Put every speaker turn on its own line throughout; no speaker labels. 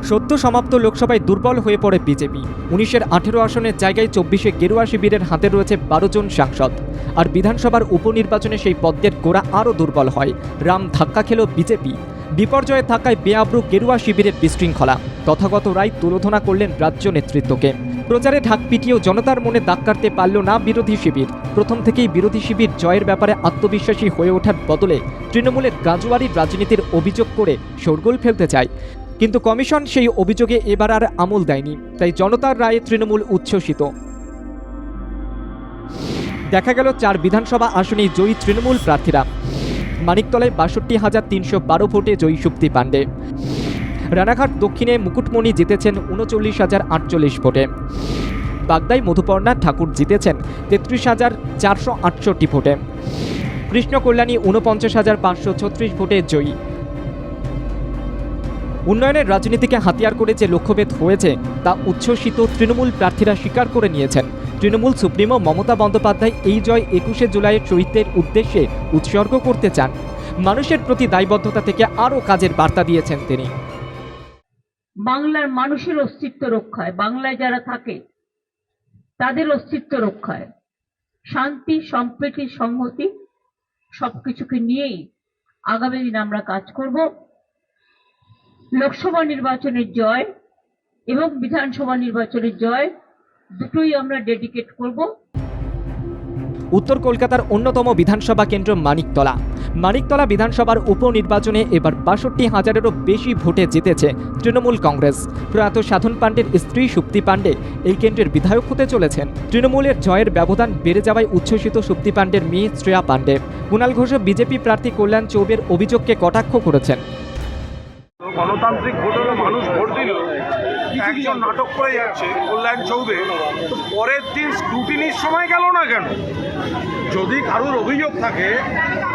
সদ্য সমাপ্ত লোকসভায় দুর্বল হয়ে পড়ে বিজেপি। 19-এর 18 আসনের জায়গায় 24-এ গেরুয়া শিবিরের হাতে রয়েছে 12 জন সাংসদ। আর বিধানসভার উপনির্বাচনে সেই পদ্মের গোড়া আরও দুর্বল হয়। রাম ধাক্কা খেল বিজেপি। বিপর্যয়ে থাকায় বেআব্রু গেরুয়া শিবিরের বিশৃঙ্খলা। তথাগত রায় তুলোধনা করলেন রাজ্য নেতৃত্বকে। প্রচারে ঢাক পিটিয়েও জনতার মনে দাগ কাটতে পারল না বিরোধী শিবির। প্রথম থেকেই বিরোধী শিবির জয়ের ব্যাপারে আত্মবিশ্বাসী হয়ে ওঠার বদলে তৃণমূলের গাজোয়ারির রাজনীতির অভিযোগ করে শোরগোল ফেলতে চায়। কিন্তু কমিশন সেই অভিযোগে এবার আর আমল দেয়নি। তাই জনতার রায়ে তৃণমূল উচ্ছ্বসিত। দেখা গেল 4 বিধানসভা আসনে জয়ী তৃণমূল প্রার্থীরা। মানিকতলায় 62,312 ভোটে জয়ী সুপ্তি পাণ্ডে। রানাঘাট দক্ষিণে মুকুটমণি জিতেছেন 39,048 ভোটে। বাগদায় মধুপর্ণা ঠাকুর জিতেছেন 33,468 ভোটে। কৃষ্ণকল্যাণী 49,536 ভোটে জয়ী। উন্নয়নের রাজনীতিকে হাতিয়ার করে যে লক্ষ্যভেদ হয়েছে তা উচ্ছ্বসিত তৃণমূল প্রার্থীরা স্বীকার করে নিয়েছেন। তৃণমূল সুপ্রিমো মমতা বন্দ্যোপাধ্যায় এই জয় 21শে জুলাইয়ের শহীদদের উদ্দেশ্যে উৎসর্গ করতে চান। মানুষের প্রতি দায়বদ্ধতা থেকে আরও কাজের বার্তা দিয়েছেন তিনি।
বাংলার মানুষের অস্তিত্ব রক্ষায়, বাংলায় যারা থাকে তাদের অস্তিত্ব রক্ষায়, শান্তি, সম্প্রীতি, সংহতি সবকিছুকে নিয়েই আগামী দিন আমরা কাজ করব। লোকসভা নির্বাচনের জয় এবং বিধানসভা নির্বাচনের জয় দুটোই আমরা ডেডিকেট করব।
উত্তর কলকাতার অন্যতম বিধানসভা কেন্দ্র মানিকতলা। মানিকতলা বিধানসভার উপনির্বাচনে এবার 62,000-এরও বেশি ভোটে জিতেছে তৃণমূল কংগ্রেস। প্রয়াত সাধন পাণ্ডের স্ত্রী সুপ্তি পাণ্ডে এই কেন্দ্রের বিধায়ক হতে চলেছেন। তৃণমূলের জয়ের ব্যবধান বেড়ে যাওয়ায় উচ্ছ্বসিত সুপ্তি পাণ্ডের মেয়ে শ্রেয়া পাণ্ডে। কুণাল ঘোষ বিজেপি প্রার্থী কল্যাণ চৌবের অভিযোগকে কটাক্ষ করেছেন।
গণতান্ত্রিক ভোট হলো, মানুষ ভোট দিল, একজন নাটক করে যাচ্ছে কল্যাণ চৌবে, তো পরের দিন স্ক্রুটিনির সময় গেল না কেন? যদি কারোর অভিযোগ থাকে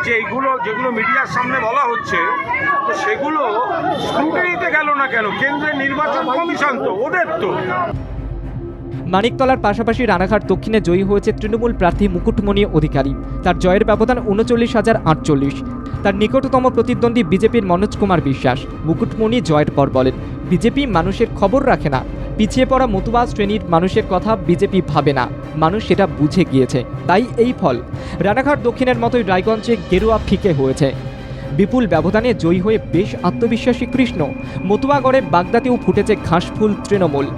যে এইগুলো যেগুলো মিডিয়ার সামনে বলা হচ্ছে, তো সেগুলো স্ক্রুটিনিতে গেল না কেন? কেন্দ্রের নির্বাচন কমিশন তো ওদের তো।
মানিকতলার পাশাপাশি রানাঘাট দক্ষিণে জয়ী হয়েছে তৃণমূল প্রার্থী মুকুটমণি অধিকারী। তার জয়ের ব্যবধান 39,048। তার নিকটতম প্রতিদ্বন্দ্বী বিজেপির মনোজ কুমার বিশ্বাস। মুকুটমণি জয়ের পর বলেন, বিজেপি মানুষের খবর রাখে না। পিছিয়ে পড়া মতুয়া শ্রেণীর মানুষের কথা বিজেপি ভাবে না। মানুষ সেটা বুঝে গিয়েছে, তাই এই ফল। রানাঘাট দক্ষিণের মতোই রায়গঞ্জে গেরুয়া ফিকে হয়েছে। বিপুল ব্যবধানে জয়ী হয়ে বেশ আত্মবিশ্বাসী কৃষ্ণ। মতুয়াগড়ে বাগদাতেও ফুটেছে ঘাসফুল তৃণমূল।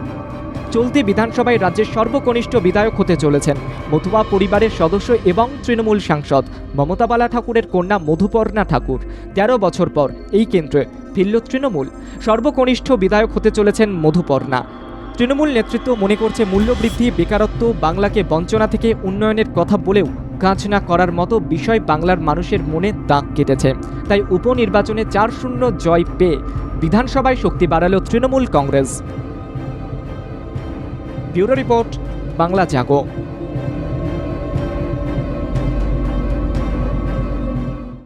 চলতি বিধানসভায় রাজ্যের সর্বকনিষ্ঠ বিধায়ক হতে চলেছেন মতুয়া পরিবারের সদস্য এবং তৃণমূল সাংসদ মমতা বালা ঠাকুরের কন্যা মধুপর্ণা ঠাকুর। 13 বছর পর এই কেন্দ্রে ফিরল তৃণমূল। সর্বকনিষ্ঠ বিধায়ক হতে চলেছেন মধুপর্ণা। তৃণমূল নেতৃত্ব মনে করছে মূল্যবৃদ্ধি, বেকারত্ব, বাংলাকে বঞ্চনা থেকে উন্নয়নের কথা বলেও কাজ না করার মতো বিষয় বাংলার মানুষের মনে দাগ কেটেছে। তাই উপনির্বাচনে 4-0 জয় পেয়ে বিধানসভায় শক্তি বাড়াল তৃণমূল কংগ্রেস। ব্যুরো রিপোর্ট, বাংলা জাগো।